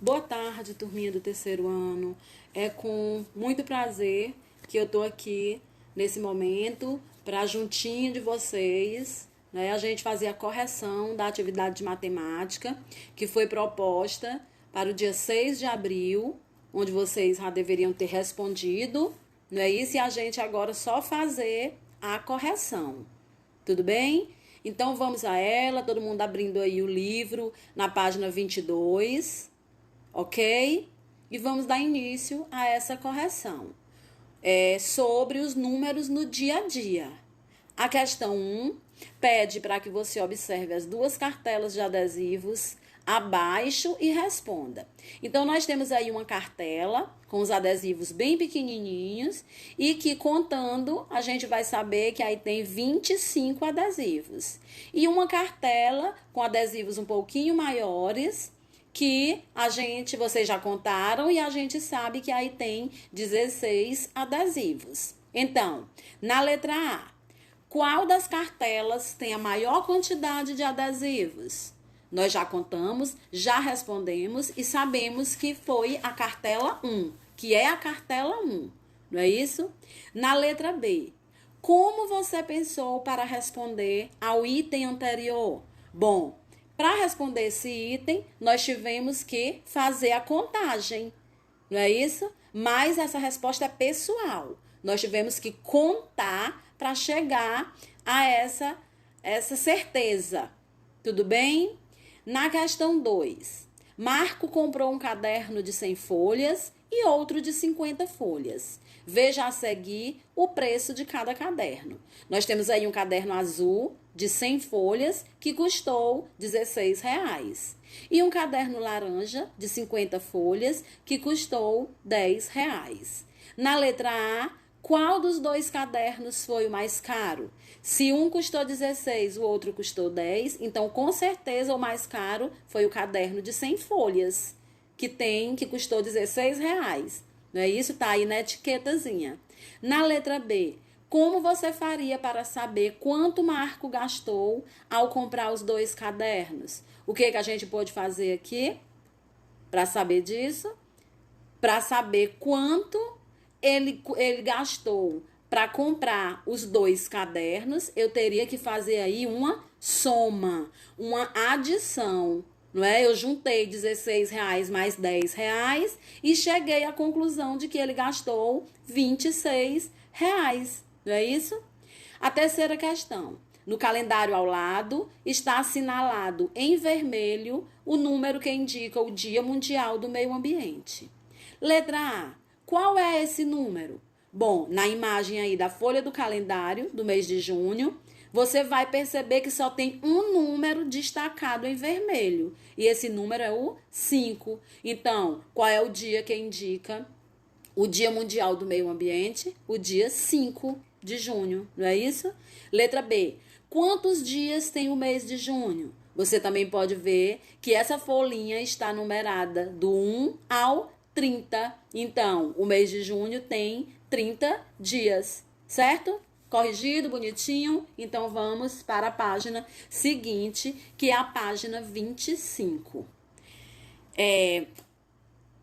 Boa tarde, turminha do terceiro ano. É com muito prazer que eu tô aqui nesse momento para juntinho de vocês, né, a gente fazer a correção da atividade de matemática que foi proposta para o dia 6 de abril, onde vocês já deveriam ter respondido, não é isso? E a gente agora só fazer a correção. Tudo bem? Então vamos a ela, todo mundo abrindo aí o livro na página 22, ok? E vamos dar início a essa correção. Sobre os números no dia a dia. A questão 1 pede para que você observe as duas cartelas de adesivos abaixo e responda. Então, nós temos aí uma cartela com os adesivos bem pequenininhos e que, contando, a gente vai saber que aí tem 25 adesivos. E uma cartela com adesivos um pouquinho maiores que vocês já contaram e a gente sabe que aí tem 16 adesivos. Então, na letra A, qual das cartelas tem a maior quantidade de adesivos? Nós já contamos, já respondemos e sabemos que foi a cartela 1, que é a cartela 1, não é isso? Na letra B, como você pensou para responder ao item anterior? Bom, para responder esse item, nós tivemos que fazer a contagem, não é isso? Mas essa resposta é pessoal. Nós tivemos que contar para chegar a essa certeza. Tudo bem? Na questão 2, Marco comprou um caderno de 100 folhas e outro de 50 folhas. Veja a seguir o preço de cada caderno. Nós temos aí um caderno azul de 100 folhas que custou R$16. E um caderno laranja de 50 folhas que custou R$10. Na letra A, qual dos dois cadernos foi o mais caro? Se um custou 16, o outro custou 10, então com certeza o mais caro foi o caderno de 100 folhas, que custou R$16. Não é isso? Tá aí na etiquetazinha. Na letra B, como você faria para saber quanto Marco gastou ao comprar os dois cadernos? O que a gente pode fazer aqui para saber disso? Para saber quanto ele gastou para comprar os dois cadernos, eu teria que fazer aí uma soma, uma adição, não é? Eu juntei R$16 mais R$10 e cheguei à conclusão de que ele gastou R$26, não é isso? A terceira questão. No calendário ao lado está assinalado em vermelho o número que indica o Dia Mundial do Meio Ambiente. Letra A. Qual é esse número? Bom, na imagem aí da folha do calendário do mês de junho, você vai perceber que só tem um número destacado em vermelho. E esse número é o 5. Então, qual é o dia que indica o Dia Mundial do Meio Ambiente? O dia 5 de junho, não é isso? Letra B. Quantos dias tem o mês de junho? Você também pode ver que essa folhinha está numerada do 1 ao 30. Então, o mês de junho tem 30 dias, certo? Corrigido, bonitinho. Então, vamos para a página seguinte, que é a página 25.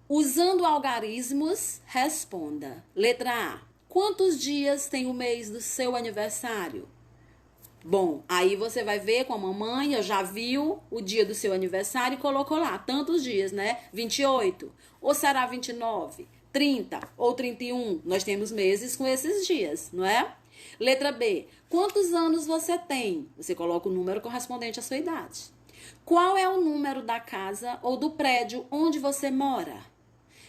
Usando algarismos, responda. Letra A. Quantos dias tem o mês do seu aniversário? Bom, aí você vai ver com a mamãe, eu já viu o dia do seu aniversário e colocou lá tantos dias, né? 28, ou será 29, 30 ou 31? Nós temos meses com esses dias, não é? Letra B, quantos anos você tem? Você coloca o número correspondente à sua idade. Qual é o número da casa ou do prédio onde você mora?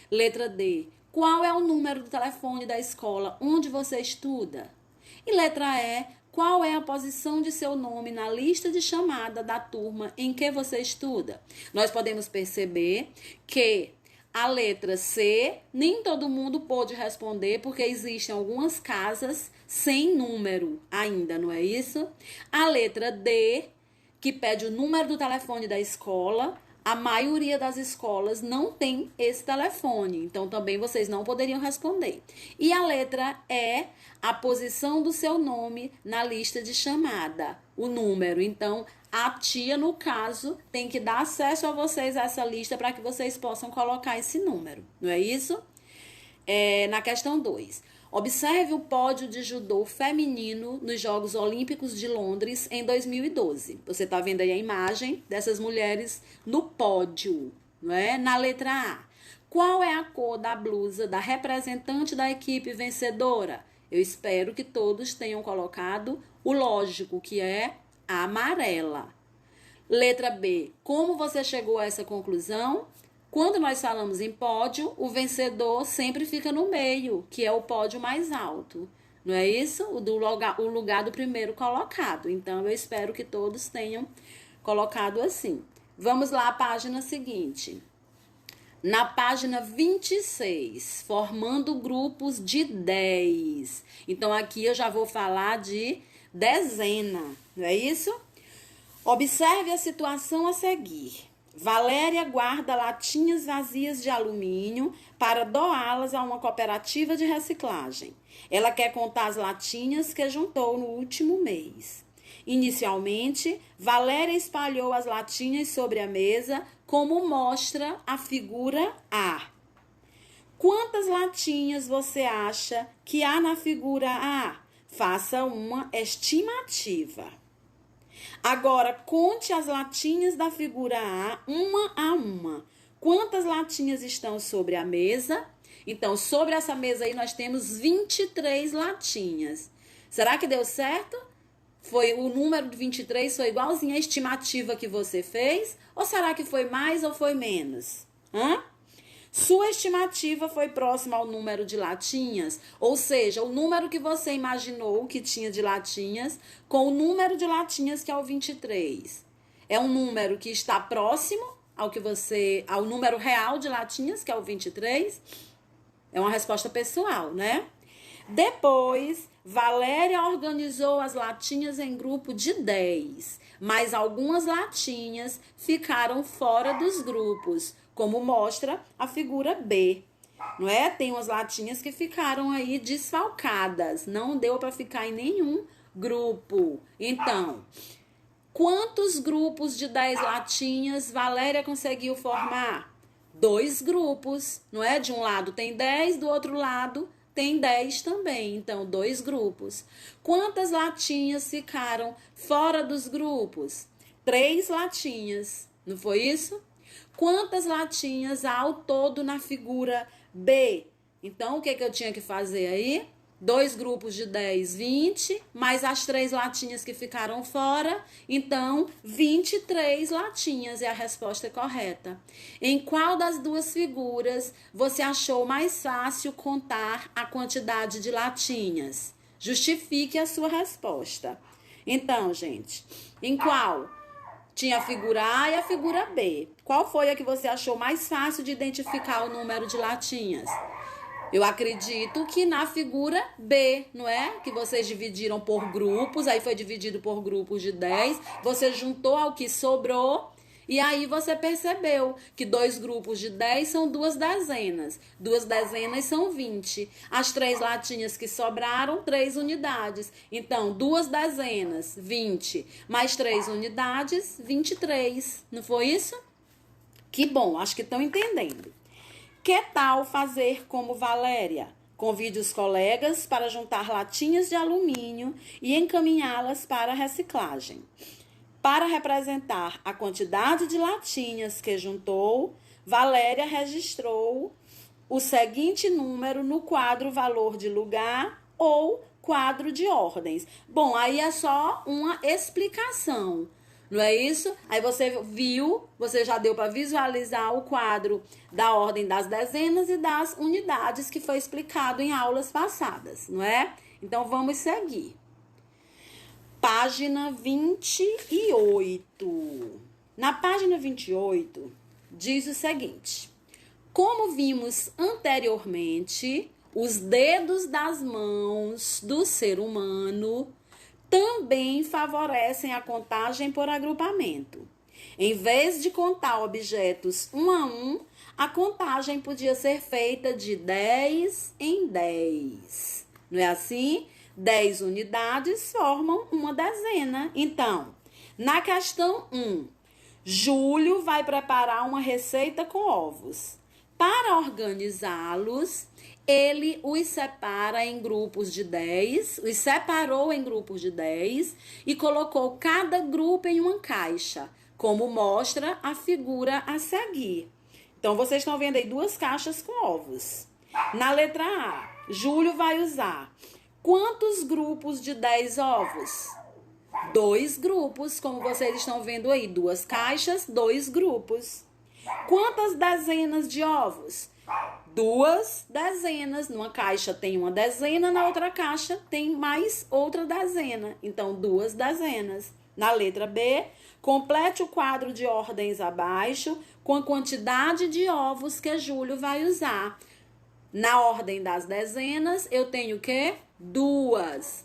Letra D, qual é o número do telefone da escola onde você estuda? E letra E, qual é a posição de seu nome na lista de chamada da turma em que você estuda? Nós podemos perceber que a letra C, nem todo mundo pôde responder, porque existem algumas casas sem número ainda, não é isso? A letra D, que pede o número do telefone da escola, a maioria das escolas não tem esse telefone, então também vocês não poderiam responder. E a letra E, a posição do seu nome na lista de chamada, o número. Então, a tia, no caso, tem que dar acesso a vocês a essa lista para que vocês possam colocar esse número, não é isso? Na questão 2. Observe o pódio de judô feminino nos Jogos Olímpicos de Londres em 2012. Você está vendo aí a imagem dessas mulheres no pódio, não é? Na letra A. Qual é a cor da blusa da representante da equipe vencedora? Eu espero que todos tenham colocado o lógico, que é a amarela. Letra B. Como você chegou a essa conclusão? Quando nós falamos em pódio, o vencedor sempre fica no meio, que é o pódio mais alto. Não é isso? O lugar do primeiro colocado. Então, eu espero que todos tenham colocado assim. Vamos lá à página seguinte. Na página 26, formando grupos de 10. Então, aqui eu já vou falar de dezena. Não é isso? Observe a situação a seguir. Valéria guarda latinhas vazias de alumínio para doá-las a uma cooperativa de reciclagem. Ela quer contar as latinhas que juntou no último mês. Inicialmente, Valéria espalhou as latinhas sobre a mesa, como mostra a figura A. Quantas latinhas você acha que há na figura A? Faça uma estimativa. Agora, conte as latinhas da figura A, uma a uma. Quantas latinhas estão sobre a mesa? Então, sobre essa mesa aí, nós temos 23 latinhas. Será que deu certo? Foi o número de 23 foi igualzinho à estimativa que você fez? Ou será que foi mais ou foi menos? Sua estimativa foi próxima ao número de latinhas, ou seja, o número que você imaginou que tinha de latinhas, com o número de latinhas que é o 23. É um número que está próximo ao número real de latinhas, que é o 23. É uma resposta pessoal, né? Depois, Valéria organizou as latinhas em grupo de 10, mas algumas latinhas ficaram fora dos grupos, como mostra a figura B, não é? Tem umas latinhas que ficaram aí desfalcadas, não deu para ficar em nenhum grupo. Então, quantos grupos de 10 latinhas Valéria conseguiu formar? 2 grupos, não é? De um lado tem 10, do outro lado tem 10 também, então 2 grupos. Quantas latinhas ficaram fora dos grupos? 3 latinhas, não foi isso? Quantas latinhas há ao todo na figura B? Então, o que eu tinha que fazer aí? 2 grupos de 10, 20, mais as 3 latinhas que ficaram fora. Então, 23 latinhas é a resposta correta. Em qual das duas figuras você achou mais fácil contar a quantidade de latinhas? Justifique a sua resposta. Então, gente, em qual? Tinha a figura A e a figura B. Qual foi a que você achou mais fácil de identificar o número de latinhas? Eu acredito que na figura B, não é? Que vocês dividiram por grupos, aí foi dividido por grupos de 10, você juntou ao que sobrou, e aí você percebeu que 2 grupos de 10 são 2 dezenas. 2 dezenas são 20. As 3 latinhas que sobraram, 3 unidades. Então, 2 dezenas, 20, mais 3 unidades, 23. Não foi isso? Que bom, acho que estão entendendo. Que tal fazer como Valéria? Convide os colegas para juntar latinhas de alumínio e encaminhá-las para a reciclagem. Para representar a quantidade de latinhas que juntou, Valéria registrou o seguinte número no quadro valor de lugar ou quadro de ordens. Bom, aí é só uma explicação, não é isso? Aí você viu, você já deu para visualizar o quadro da ordem das dezenas e das unidades que foi explicado em aulas passadas, não é? Então, vamos seguir. Página 28. Na página 28, diz o seguinte: como vimos anteriormente, os dedos das mãos do ser humano também favorecem a contagem por agrupamento. Em vez de contar objetos um a um, a contagem podia ser feita de 10 em 10. Não é assim? 10 unidades formam uma dezena. Então, na questão 1, Júlio vai preparar uma receita com ovos. Para organizá-los, ele os separa em grupos de 10, os separou em grupos de 10 e colocou cada grupo em uma caixa, como mostra a figura a seguir. Então, vocês estão vendo aí 2 caixas com ovos. Na letra A, Júlio vai usar quantos grupos de 10 ovos? 2 grupos, como vocês estão vendo aí. 2 caixas, 2 grupos. Quantas dezenas de ovos? 2 dezenas. Numa caixa tem uma dezena, na outra caixa tem mais outra dezena. Então, 2 dezenas. Na letra B, complete o quadro de ordens abaixo com a quantidade de ovos que Júlio vai usar. Na ordem das dezenas, eu tenho o quê? 2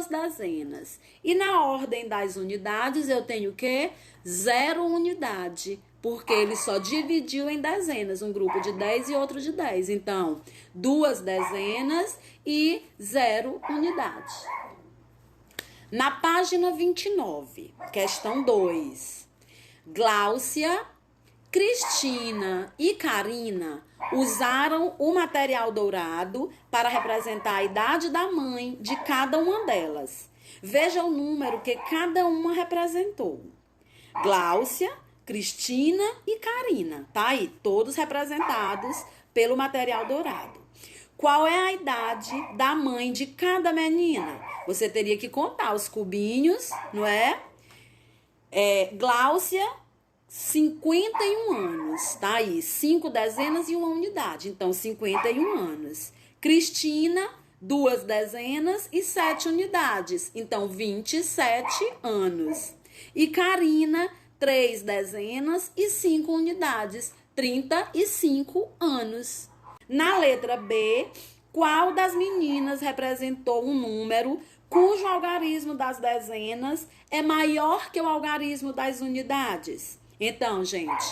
dezenas. E na ordem das unidades, eu tenho o quê? 0 unidade. Porque ele só dividiu em dezenas, um grupo de 10 e outro de 10. Então, 2 dezenas e 0 unidade. Na página 29, questão 2. Gláucia, Cristina e Karina usaram o material dourado para representar a idade da mãe de cada uma delas. Veja o número que cada uma representou. Gláucia, Cristina e Karina, tá aí, todos representados pelo material dourado. Qual é a idade da mãe de cada menina? Você teria que contar os cubinhos, não é? Gláucia, 51 anos, tá aí, 5 dezenas e 1 unidade, então 51 anos. Cristina, 2 dezenas e 7 unidades, então 27 anos. E Karina, 3 dezenas e 5 unidades, 35 anos. Na letra B, qual das meninas representou um número cujo algarismo das dezenas é maior que o algarismo das unidades? Então, gente,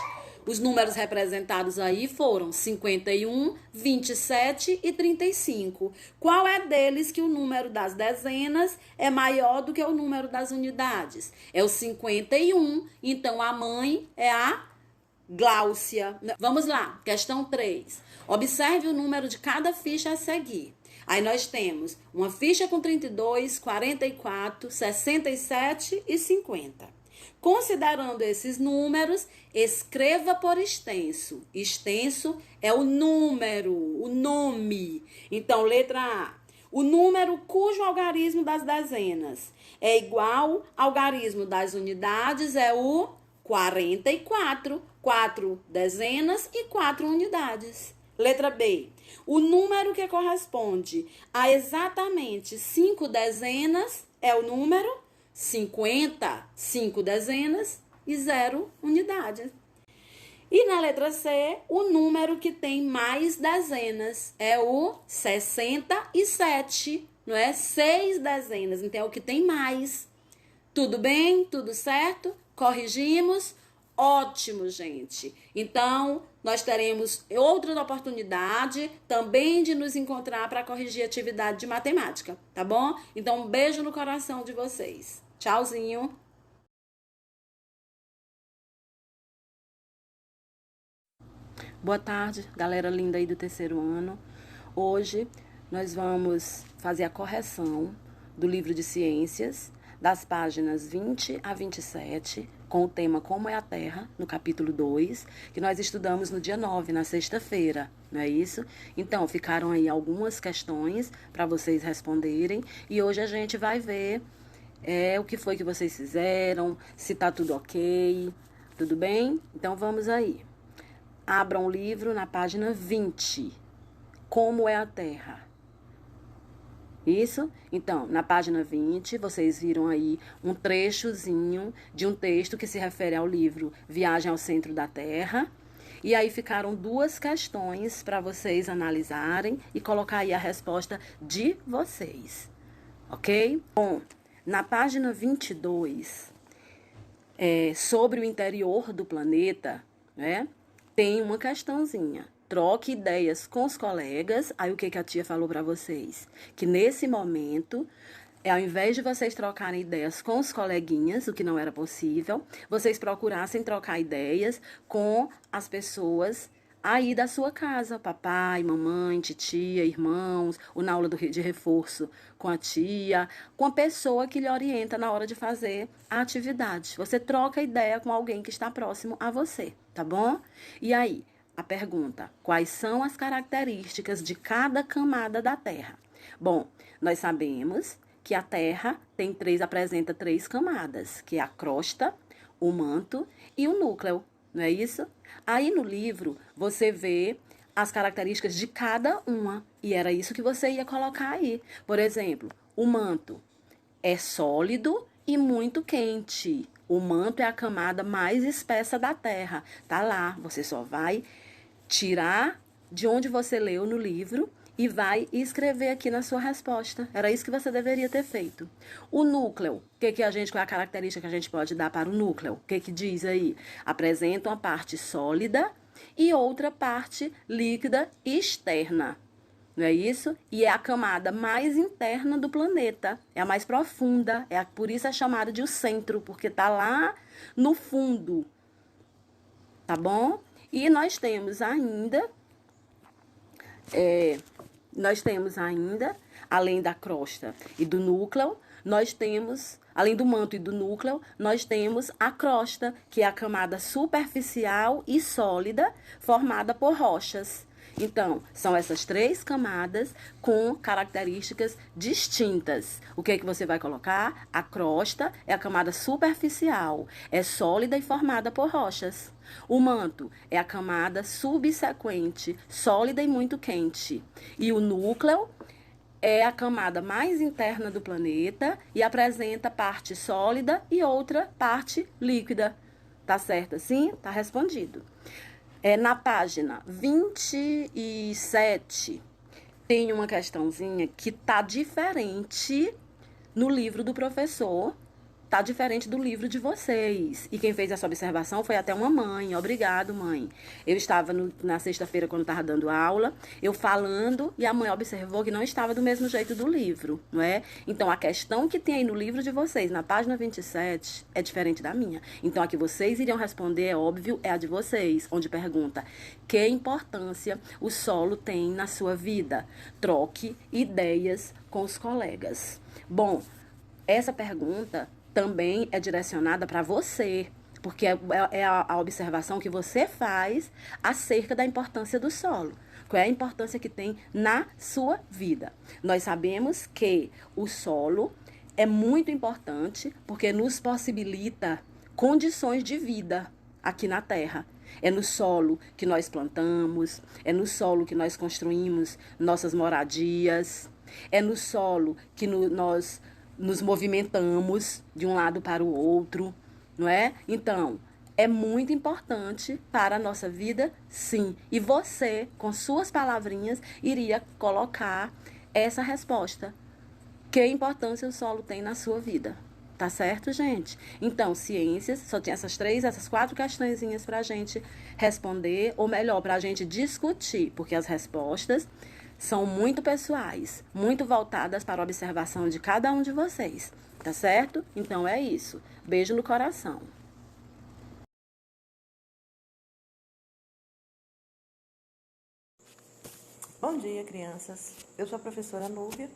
os números representados aí foram 51, 27 e 35. Qual é deles que o número das dezenas é maior do que o número das unidades? É o 51, então a mãe é a Gláucia. Vamos lá, questão 3. Observe o número de cada ficha a seguir. Aí nós temos uma ficha com 32, 44, 67 e 50. Considerando esses números, escreva por extenso. Extenso é o número, o nome. Então, letra A. O número cujo algarismo das dezenas é igual ao algarismo das unidades é o 44. 4 dezenas e 4 unidades. Letra B. O número que corresponde a exatamente 5 dezenas é o número 50, 5 dezenas e 0 unidades. E na letra C, o número que tem mais dezenas é o 67, não é? 6 dezenas, então é o que tem mais. Tudo bem? Tudo certo? Corrigimos? Ótimo, gente. Então, nós teremos outra oportunidade também de nos encontrar para corrigir atividade de matemática, tá bom? Então, um beijo no coração de vocês. Tchauzinho. Boa tarde, galera linda aí do 3º ano. Hoje nós vamos fazer a correção do livro de ciências, das páginas 20 a 27, com o tema Como é a Terra, no capítulo 2, que nós estudamos no dia 9, na sexta-feira, não é isso? Então, ficaram aí algumas questões para vocês responderem, e hoje a gente vai ver o que foi que vocês fizeram, se tá tudo ok, tudo bem? Então, vamos aí. Abram o livro na página 20, Como é a Terra. Isso? Então, na página 20, vocês viram aí um trechozinho de um texto que se refere ao livro Viagem ao Centro da Terra. E aí ficaram 2 questões para vocês analisarem e colocar aí a resposta de vocês. Ok? Bom, na página 22, sobre o interior do planeta, né, tem uma questãozinha. Troque ideias com os colegas. Aí o que a tia falou para vocês? Que nesse momento, ao invés de vocês trocarem ideias com os coleguinhas, o que não era possível, vocês procurassem trocar ideias com as pessoas aí da sua casa, papai, mamãe, titia, irmãos, ou na aula de reforço com a tia, com a pessoa que lhe orienta na hora de fazer a atividade. Você troca ideia com alguém que está próximo a você, tá bom? E aí, a pergunta: quais são as características de cada camada da Terra? Bom, nós sabemos que a Terra apresenta três camadas, que é a crosta, o manto e o núcleo, não é isso? Aí no livro você vê as características de cada uma, e era isso que você ia colocar aí. Por exemplo, o manto é sólido e muito quente. O manto é a camada mais espessa da Terra. Tá lá, você só vai tirar de onde você leu no livro e vai escrever aqui na sua resposta. Era isso que você deveria ter feito. O núcleo, qual é a característica que a gente pode dar para o núcleo? O que diz aí? Apresenta uma parte sólida e outra parte líquida externa. Não é isso? E é a camada mais interna do planeta. É a mais profunda. Por isso é chamada de o centro, porque está lá no fundo. Tá bom? E nós temos ainda, além da crosta e do núcleo, além do manto e do núcleo, nós temos a crosta, que é a camada superficial e sólida, formada por rochas. Então, são essas três camadas com características distintas. O que você vai colocar? A crosta é a camada superficial, é sólida e formada por rochas. O manto é a camada subsequente, sólida e muito quente. E o núcleo é a camada mais interna do planeta e apresenta parte sólida e outra parte líquida. Tá certo assim? Tá respondido. Na página 27, tem uma questãozinha que tá diferente no livro do professor, tá diferente do livro de vocês. E quem fez essa observação foi até uma mãe. Obrigado, mãe. Eu estava na sexta-feira, quando estava dando aula, eu falando, e a mãe observou que não estava do mesmo jeito do livro, não é? Então, a questão que tem aí no livro de vocês, na página 27, é diferente da minha. Então, a que vocês iriam responder, é óbvio, é a de vocês, onde pergunta: que importância o solo tem na sua vida? Troque ideias com os colegas. Bom, essa pergunta também é direcionada para você, porque é a observação que você faz acerca da importância do solo. Qual é a importância que tem na sua vida? Nós sabemos que o solo é muito importante porque nos possibilita condições de vida aqui na Terra. É no solo que nós plantamos, é no solo que nós construímos nossas moradias, é no solo que nós nos movimentamos de um lado para o outro, não é? Então, é muito importante para a nossa vida, sim. E você, com suas palavrinhas, iria colocar essa resposta. Que importância o solo tem na sua vida? Tá certo, gente? Então, ciências, só tem essas quatro questõezinhas para a gente responder, ou melhor, para a gente discutir, porque as respostas são muito pessoais, muito voltadas para a observação de cada um de vocês, tá certo? Então é isso. Beijo no coração. Bom dia, crianças. Eu sou a professora Núbia.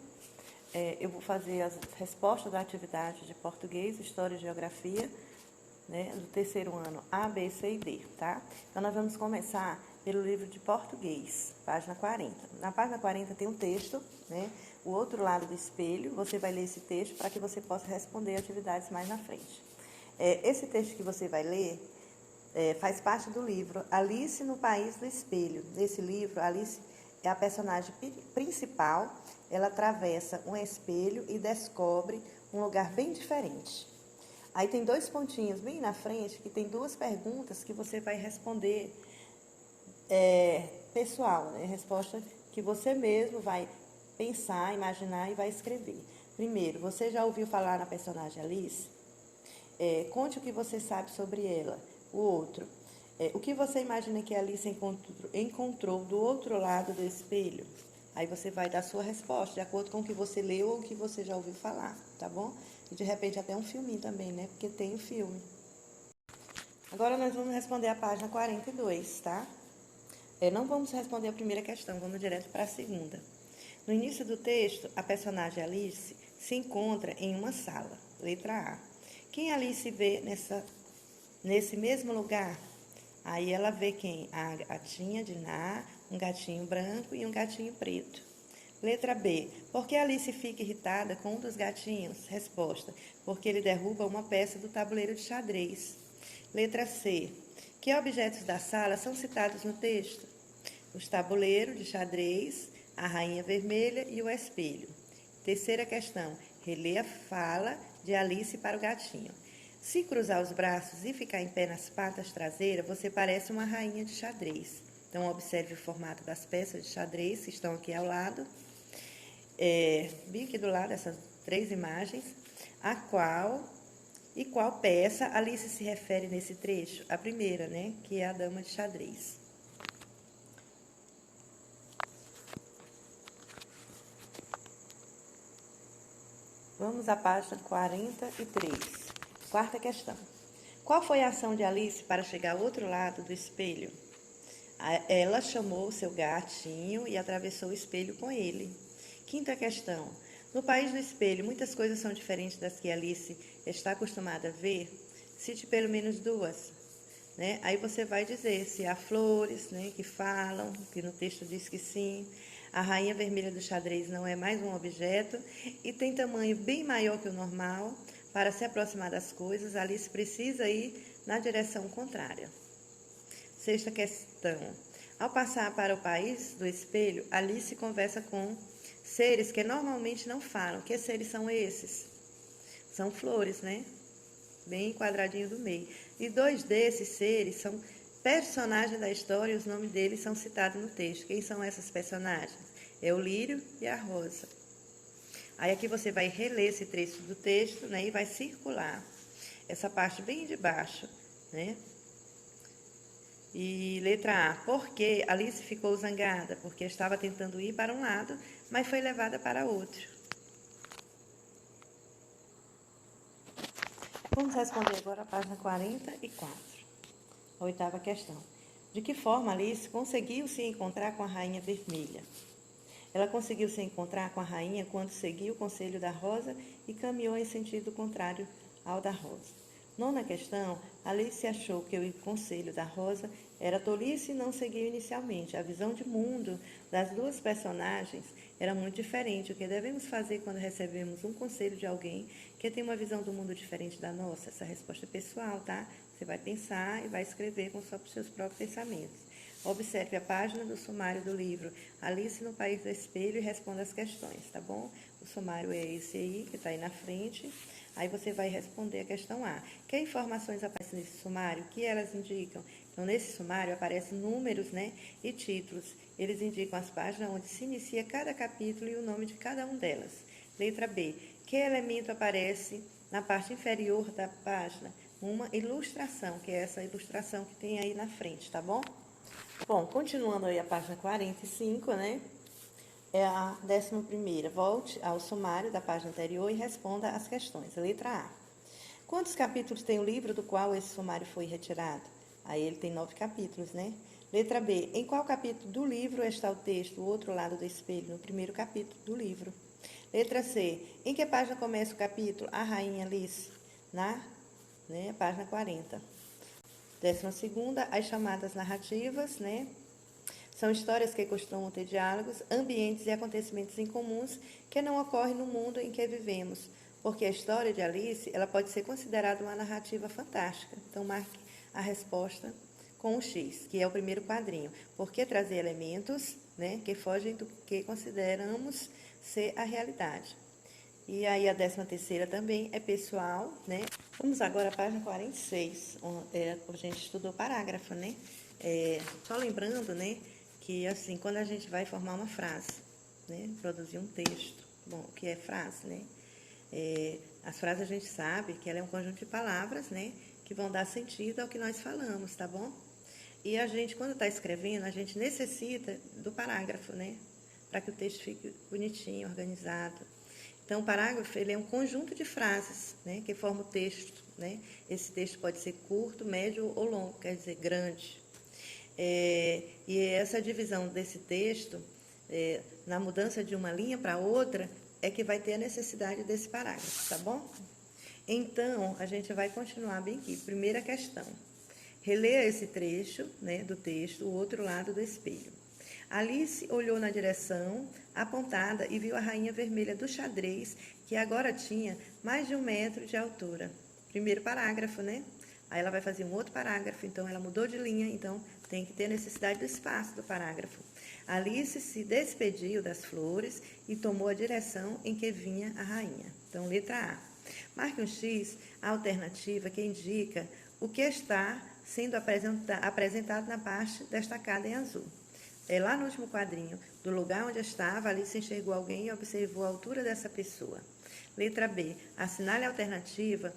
Eu vou fazer as respostas da atividade de português, história e geografia, né, do terceiro ano A, B, C e D, tá? Então, nós vamos começar pelo livro de português, página 40. Na página 40 tem um texto, né? O outro lado do espelho, você vai ler esse texto para que você possa responder atividades mais na frente. Esse texto que você vai ler faz parte do livro Alice no País do Espelho. Nesse livro, Alice é a personagem principal. Ela atravessa um espelho e descobre um lugar bem diferente. Aí tem dois pontinhos bem na frente, que tem duas perguntas que você vai responder pessoal, né? Resposta que você mesmo vai pensar, imaginar e vai escrever. Primeiro, você já ouviu falar na personagem Alice? Conte o que você sabe sobre ela. O outro. O que você imagina que a Alice encontrou do outro lado do espelho? Aí você vai dar a sua resposta, de acordo com o que você leu ou o que você já ouviu falar, tá bom? E de repente até um filminho também, né? Porque tem o filme. Agora nós vamos responder a página 42, tá? Não vamos responder a primeira questão, vamos direto para a segunda. No início do texto, a personagem Alice se encontra em uma sala. Letra A. Quem Alice vê nesse mesmo lugar? Aí ela vê quem? A gatinha de Ná, um gatinho branco e um gatinho preto. Letra B. Por que Alice fica irritada com um dos gatinhos? Resposta. Porque ele derruba uma peça do tabuleiro de xadrez. Letra C. Que objetos da sala são citados no texto? Os tabuleiros de xadrez, a rainha vermelha e o espelho. Terceira questão. Relê a fala de Alice para o gatinho. Se cruzar os braços e ficar em pé nas patas traseiras, você parece uma rainha de xadrez. Então, observe o formato das peças de xadrez que estão aqui ao lado. Bem aqui do lado, essas 3 imagens. Qual peça Alice se refere nesse trecho? A primeira, né? Que é a dama de xadrez. Vamos à página 43. Quarta questão. Qual foi a ação de Alice para chegar ao outro lado do espelho? Ela chamou seu gatinho e atravessou o espelho com ele. Quinta questão. No país do espelho, muitas coisas são diferentes das que Alice está acostumada a ver? Cite pelo menos 2. Né? Aí você vai dizer se há flores, né, que falam, que no texto diz que sim. A rainha vermelha do xadrez não é mais um objeto e tem tamanho bem maior que o normal. Para se aproximar das coisas, Alice precisa ir na direção contrária. Sexta questão. Ao passar para o país do espelho, Alice conversa com seres que normalmente não falam. Que seres são esses? São flores, né? Bem quadradinho do meio. E 2 desses seres são personagens da história e os nomes deles são citados no texto. Quem são essas personagens? É o lírio e a rosa. Aí aqui você vai reler esse trecho do texto, né, e vai circular essa parte bem de baixo, né? E letra A. Por que Alice ficou zangada? Porque estava tentando ir para um lado, mas foi levada para outro. Vamos responder agora a página 44. A 8ª questão. De que forma Alice conseguiu se encontrar com a rainha vermelha? Ela conseguiu se encontrar com a rainha quando seguiu o conselho da rosa e caminhou em sentido contrário ao da rosa. 9ª questão, Alice achou que o conselho da rosa era tolice e não seguiu inicialmente. A visão de mundo das 2 personagens era muito diferente. O que devemos fazer quando recebemos um conselho de alguém que tem uma visão do mundo diferente da nossa? Essa resposta é pessoal, tá? Você vai pensar e vai escrever com os seus próprios pensamentos. Observe a página do sumário do livro Alice no País do Espelho e responda as questões, tá bom? O sumário é esse aí, que está aí na frente. Aí você vai responder a questão A. Que informações aparecem nesse sumário? O que elas indicam? Então, nesse sumário aparecem números, né, e títulos. Eles indicam as páginas onde se inicia cada capítulo e o nome de cada um delas. Letra B. Que elemento aparece na parte inferior da página? Uma ilustração, que é essa ilustração que tem aí na frente, tá bom? Bom, continuando aí a página 45, né? É a 11ª. Volte ao sumário da página anterior e responda as questões. Letra A. Quantos capítulos tem o livro do qual esse sumário foi retirado? Aí ele tem 9 capítulos, né? Letra B. Em qual capítulo do livro está o texto, o outro lado do espelho? No primeiro capítulo do livro. Letra C. Em que página começa o capítulo? A Rainha Alice. Página 40. 12ª, as chamadas narrativas, né? São histórias que costumam ter diálogos, ambientes e acontecimentos incomuns que não ocorrem no mundo em que vivemos, porque a história de Alice ela pode ser considerada uma narrativa fantástica. Então, marque a resposta com o X, que é o primeiro quadrinho. Por que trazer elementos, né, que fogem do que consideramos ser a realidade? E aí a 13ª também é pessoal, né? Vamos agora à página 46, onde a gente estudou parágrafo, né? Só lembrando, né, que assim, quando a gente vai formar uma frase, né, produzir um texto, bom, o que é frase, né? As frases a gente sabe que ela é um conjunto de palavras, né, que vão dar sentido ao que nós falamos, tá bom? E a gente, quando está escrevendo, a gente necessita do parágrafo, né, para que o texto fique bonitinho, organizado. Então, o parágrafo ele é um conjunto de frases, né, que forma o texto, né? Esse texto pode ser curto, médio ou longo, quer dizer, grande. E essa divisão desse texto, na mudança de uma linha para outra, é que vai ter a necessidade desse parágrafo, tá bom? Então, a gente vai continuar bem aqui. Primeira questão. Releia esse trecho, né, do texto, o outro lado do espelho. Alice olhou na direção apontada e viu a rainha vermelha do xadrez, que agora tinha mais de 1 metro de altura. Primeiro parágrafo, né? Aí ela vai fazer um outro parágrafo, então ela mudou de linha, então tem que ter necessidade do espaço do parágrafo. Alice se despediu das flores e tomou a direção em que vinha a rainha. Então, letra A. Marque um X, a alternativa que indica o que está sendo apresentado na parte destacada em azul. Lá no último quadrinho, do lugar onde estava, Alice enxergou alguém e observou a altura dessa pessoa. Letra B. Assinale a alternativa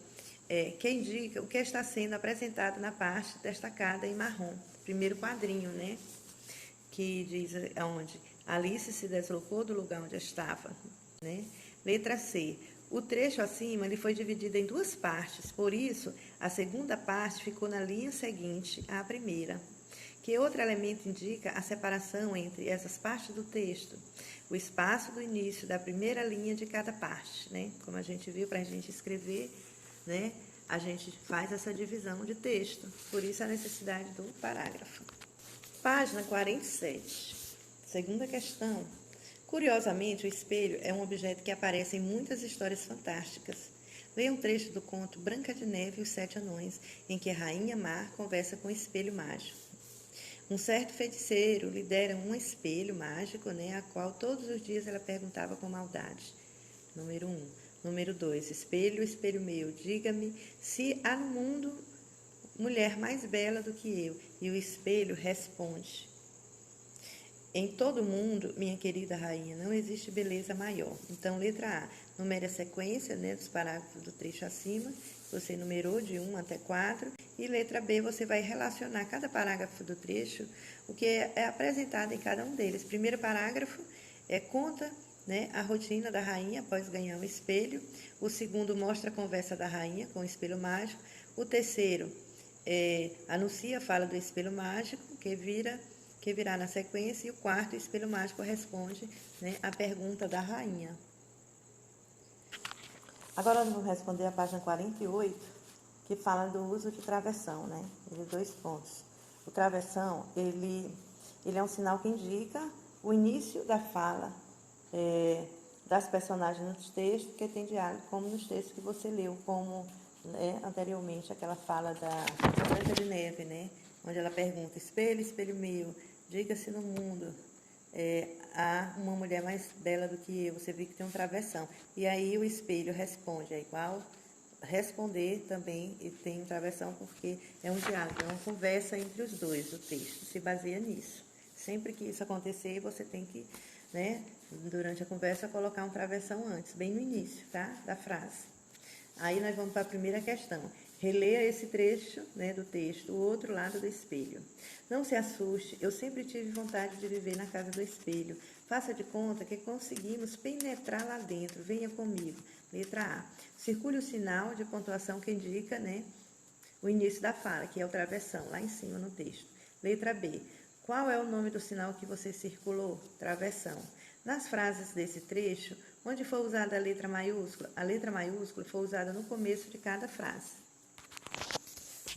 que indica o que está sendo apresentado na parte destacada em marrom. Primeiro quadrinho, né? Que diz onde Alice se deslocou do lugar onde estava, né? Letra C. O trecho acima ele foi dividido em 2 partes, por isso a segunda parte ficou na linha seguinte à primeira. Que outro elemento indica a separação entre essas partes do texto? O espaço do início da primeira linha de cada parte, né? Como a gente viu, para a gente escrever, né? A gente faz essa divisão de texto, por isso a necessidade do parágrafo. Página 47. Segunda questão. Curiosamente, o espelho é um objeto que aparece em muitas histórias fantásticas. Leia um trecho do conto Branca de Neve e os 7 Anões, em que a rainha Mar conversa com o espelho mágico. Um certo feiticeiro lhe dera um espelho mágico, né, a qual todos os dias ela perguntava com maldade. Número 1. Número 2. Espelho, espelho meu, diga-me se há no mundo mulher mais bela do que eu. E o espelho responde: em todo o mundo, minha querida rainha, não existe beleza maior. Então, letra A, numere a sequência, né, dos parágrafos do trecho acima, você numerou de 1 até 4, e letra B, você vai relacionar cada parágrafo do trecho, o que é apresentado em cada um deles. Primeiro parágrafo conta, né, a rotina da rainha após ganhar um espelho. O segundo mostra a conversa da rainha com o espelho mágico. O terceiro anuncia a fala do espelho mágico, que virá na sequência, e o quarto, o espelho mágico, responde, né, a pergunta da rainha. Agora nós vamos responder a página 48, que fala do uso de travessão, né? De 2 pontos. O travessão, ele é um sinal que indica o início da fala das personagens nos textos, que tem diálogo, como nos textos que você leu, como, né, anteriormente, aquela fala da Branca de Neve, né? Onde ela pergunta: espelho, espelho meu, diga se no mundo há uma mulher mais bela do que eu. Você vê que tem um travessão. E aí o espelho responde, é igual responder também, e tem um travessão porque é um diálogo, é uma conversa entre os dois, o texto se baseia nisso. Sempre que isso acontecer, você tem que, né, durante a conversa, colocar um travessão antes, bem no início, tá, da frase. Aí nós vamos para a primeira questão. Releia esse trecho, né, do texto, o outro lado do espelho. Não se assuste, eu sempre tive vontade de viver na casa do espelho. Faça de conta que conseguimos penetrar lá dentro. Venha comigo. Letra A. Circule o sinal de pontuação que indica, né, o início da fala, que é o travessão, lá em cima no texto. Letra B. Qual é o nome do sinal que você circulou? Travessão. Nas frases desse trecho, onde foi usada a letra maiúscula foi usada no começo de cada frase.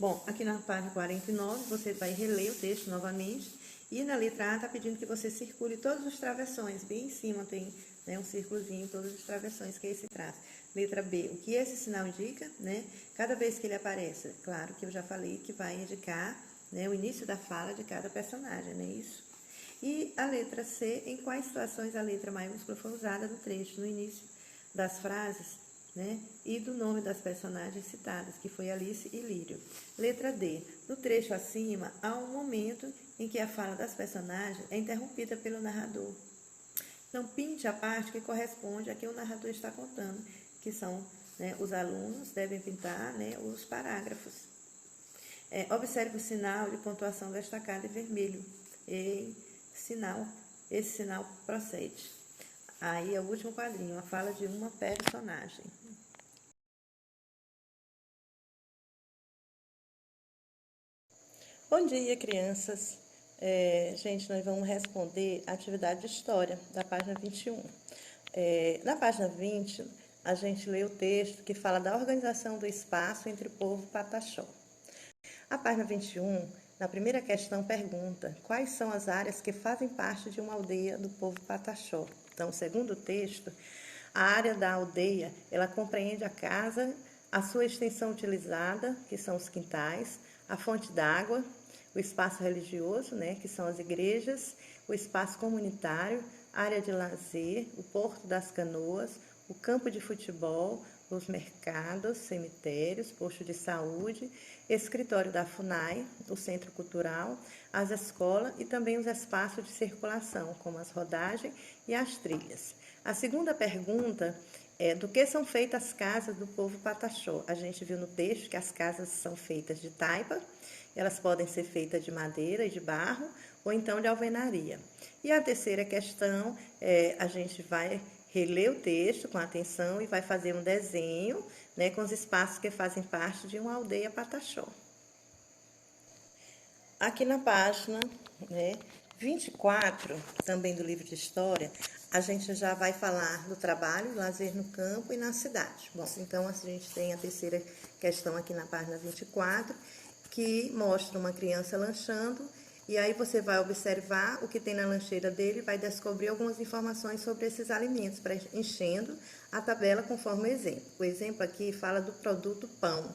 Bom, aqui na página 49, você vai reler o texto novamente, e na letra A está pedindo que você circule todos os travessões. Bem em cima tem, né, um círculozinho, todos os travessões, que é esse traço. Letra B, o que esse sinal indica, né? Cada vez que ele aparece, claro que eu já falei que vai indicar, né, o início da fala de cada personagem, não é isso? E a letra C, em quais situações a letra maiúscula foi usada no trecho, no início das frases, né, e do nome das personagens citadas, que foi Alice e Lírio. Letra D. No trecho acima, há um momento em que a fala das personagens é interrompida pelo narrador. Então, pinte a parte que corresponde a que o narrador está contando, que são né, os alunos devem pintar, né, os parágrafos. Observe o sinal de pontuação destacado em vermelho. Esse sinal procede. Aí é o último quadrinho, a fala de uma personagem. Bom dia, crianças. Gente, nós vamos responder a atividade de história, da página 21. Na página 20, a gente lê o texto que fala da organização do espaço entre o povo pataxó. A página 21, na primeira questão, pergunta quais são as áreas que fazem parte de uma aldeia do povo pataxó. Então, segundo o texto, a área da aldeia, ela compreende a casa, a sua extensão utilizada, que são os quintais, a fonte d'água, o espaço religioso, né, que são as igrejas, o espaço comunitário, área de lazer, o porto das canoas, o campo de futebol, os mercados, cemitérios, posto de saúde, escritório da FUNAI, o centro cultural, as escolas e também os espaços de circulação, como as rodagens e as trilhas. A segunda pergunta é do que são feitas as casas do povo pataxó. A gente viu no texto que as casas são feitas de taipa, elas podem ser feitas de madeira e de barro ou então de alvenaria. E a terceira questão, a gente vai reler o texto com atenção e vai fazer um desenho, né, com os espaços que fazem parte de uma aldeia pataxó. Aqui na página, né, 24, também do livro de história, a gente já vai falar do trabalho, do lazer no campo e na cidade. Bom, então a gente tem a terceira questão aqui na página 24, que mostra uma criança lanchando, e aí você vai observar o que tem na lancheira dele e vai descobrir algumas informações sobre esses alimentos, preenchendo a tabela conforme o exemplo. O exemplo aqui fala do produto pão.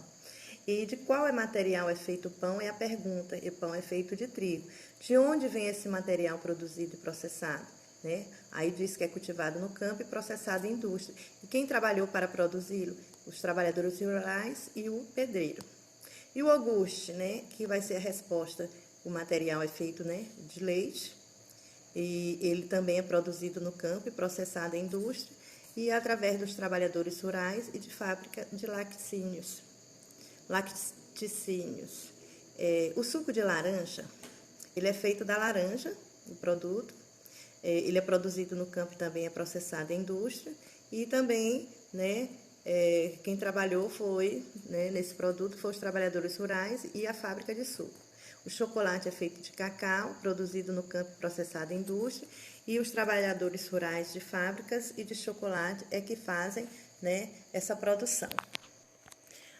E de qual material é feito o pão é a pergunta. E o pão é feito de trigo. De onde vem esse material produzido e processado? Né? Aí diz que é cultivado no campo e processado em indústria. E quem trabalhou para produzi-lo? Os trabalhadores rurais e o pedreiro. E o iogurte, né, que vai ser a resposta. O material é feito, né, de leite, e ele também é produzido no campo e processado em indústria, e através dos trabalhadores rurais e de fábrica de laticínios. O suco de laranja, ele é feito da laranja, o produto, ele é produzido no campo e também é processado em indústria, e também, né, quem trabalhou foi, né, nesse produto, foram os trabalhadores rurais e a fábrica de suco. O chocolate é feito de cacau, produzido no campo e processado em indústria, e os trabalhadores rurais de fábricas e de chocolate é que fazem, né, essa produção.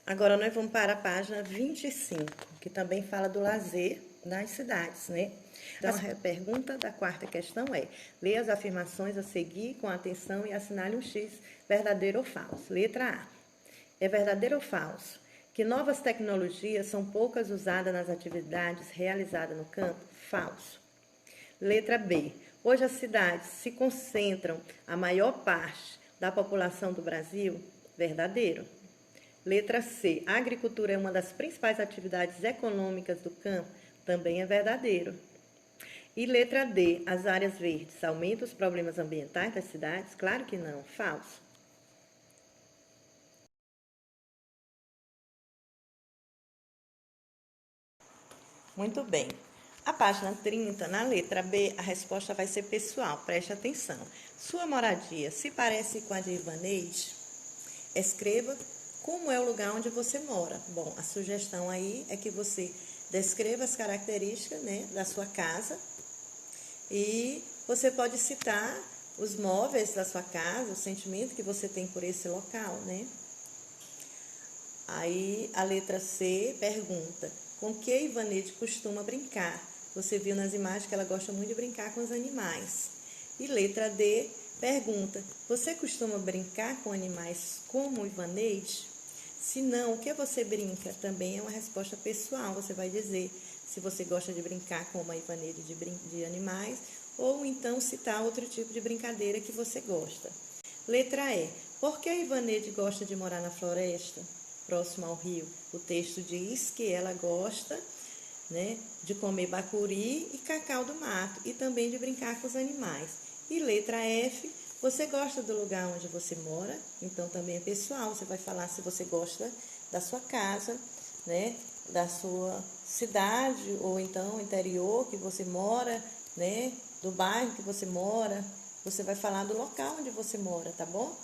Agora nós vamos para a página 25, que também fala do lazer nas cidades, né? Então, a pergunta da quarta questão é: leia as afirmações a seguir com atenção e assinale um X, verdadeiro ou falso. Letra A. É verdadeiro ou falso que novas tecnologias são poucas usadas nas atividades realizadas no campo? Falso. Letra B. Hoje as cidades se concentram a maior parte da população do Brasil? Verdadeiro. Letra C. A agricultura é uma das principais atividades econômicas do campo? Também é verdadeiro. E letra D. As áreas verdes aumentam os problemas ambientais das cidades? Claro que não. Falso. Muito bem. A página 30, na letra B, a resposta vai ser pessoal. Preste atenção. Sua moradia se parece com a de Ivanês? Escreva como é o lugar onde você mora. Bom, a sugestão aí é que você descreva as características, né, da sua casa, e você pode citar os móveis da sua casa, o sentimento que você tem por esse local, né? Aí a letra C pergunta: com que Ivanete costuma brincar? Você viu nas imagens que ela gosta muito de brincar com os animais. E letra D pergunta: você costuma brincar com animais como Ivanete? Se não, o que você brinca? Também é uma resposta pessoal. Você vai dizer se você gosta de brincar com uma Ivanete de animais, ou então citar outro tipo de brincadeira que você gosta. Letra E. Por que a Ivanete gosta de morar na floresta, próximo ao rio? O texto diz que ela gosta, né, de comer bacuri e cacau do mato, e também de brincar com os animais. E letra F, Você gosta do lugar onde você mora? Então também é pessoal, você vai falar se você gosta da sua casa, né? Da sua cidade ou então interior que você mora, né? Do bairro que você mora. Você vai falar do local onde você mora, tá bom?